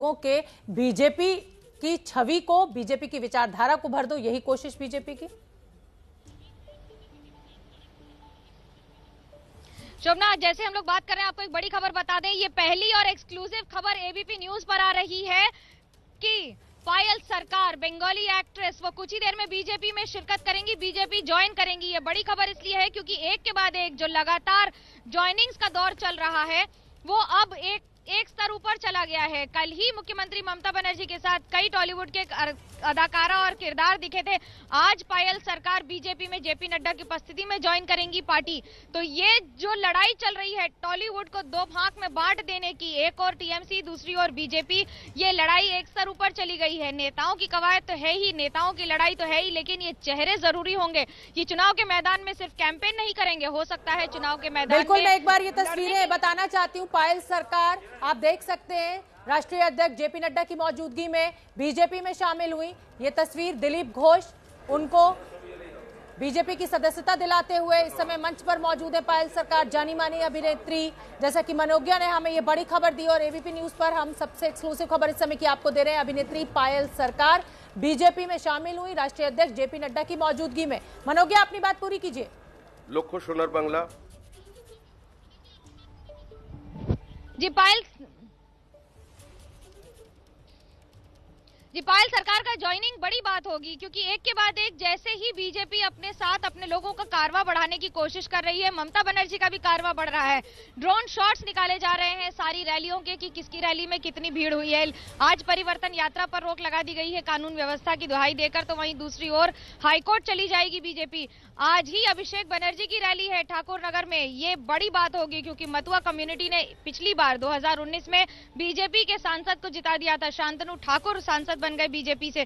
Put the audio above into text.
लोगों के बीजेपी की छवि को, बीजेपी की विचारधारा को भर दो, यही कोशिश बीजेपी की। शोभना, जैसे हम लोग बात कर रहे हैं, आपको एक बड़ी खबर बता दें। ये पहली और एक्सक्लूसिव खबर एबीपी न्यूज पर आ रही है कि पायल सरकार, बंगाली एक्ट्रेस, वो कुछ ही देर में बीजेपी में शिरकत करेंगी, बीजेपी ज्वाइन करेंगी। ये बड़ी खबर इसलिए है क्योंकि एक के बाद एक जो लगातार ज्वाइनिंग्स का दौर चल रहा है वो अब एक स्तर ऊपर चला गया है। कल ही मुख्यमंत्री ममता बनर्जी के साथ कई टॉलीवुड के अदाकारा और किरदार दिखे थे। आज पायल सरकार बीजेपी में जेपी नड्डा की उपस्थिति में ज्वाइन करेंगी पार्टी। तो ये जो लड़ाई चल रही है टॉलीवुड को दो भाग में बांट देने की, एक और टीएमसी, दूसरी ओर बीजेपी, ये लड़ाई एक स्तर ऊपर चली गई है। नेताओं की कवायद तो है ही, नेताओं की लड़ाई तो है ही, लेकिन ये चेहरे जरूरी होंगे। ये चुनाव के मैदान में सिर्फ कैंपेन नहीं करेंगे, हो सकता है चुनाव के मैदान में। बिल्कुल, मैं एक बार ये तस्वीरें बताना चाहती हूँ। पायल सरकार, आप देख सकते हैं, राष्ट्रीय अध्यक्ष जेपी नड्डा की मौजूदगी में बीजेपी में शामिल हुई। ये तस्वीर दिलीप घोष, उनको बीजेपी की सदस्यता दिलाते हुए इस समय मंच पर मौजूद है पायल सरकार। जानी मानी अभिनेत्री, जैसा कि मनोज्ञा ने हमें ये बड़ी खबर दी और एबीपी न्यूज पर हम सबसे एक्सक्लूसिव खबर इस समय की आपको दे रहे हैं। अभिनेत्री पायल सरकार बीजेपी में शामिल हुई राष्ट्रीय अध्यक्ष जेपी नड्डा की मौजूदगी में। मनोज्ञा, अपनी बात पूरी कीजिए। लक्ष्य सोनार बांग्ला। जी पायल सरकार का ज्वाइनिंग बड़ी बात होगी, क्योंकि एक के बाद एक जैसे ही बीजेपी अपने साथ अपने लोगों का कारवा बढ़ाने की कोशिश कर रही है, ममता बनर्जी का भी कारवा बढ़ रहा है। ड्रोन शॉट्स निकाले जा रहे हैं सारी रैलियों के कि किसकी रैली में कितनी भीड़ हुई है। आज परिवर्तन यात्रा पर रोक लगा दी गई है कानून व्यवस्था की दुहाई देकर, तो वहीं दूसरी ओर हाईकोर्ट चली जाएगी बीजेपी। आज ही अभिषेक बनर्जी की रैली है ठाकुर नगर में। ये बड़ी बात होगी क्योंकि मथुआ कम्युनिटी ने पिछली बार 2019 में बीजेपी के सांसद को जिता दिया था। शांतनु ठाकुर सांसद बन गए बीजेपी से।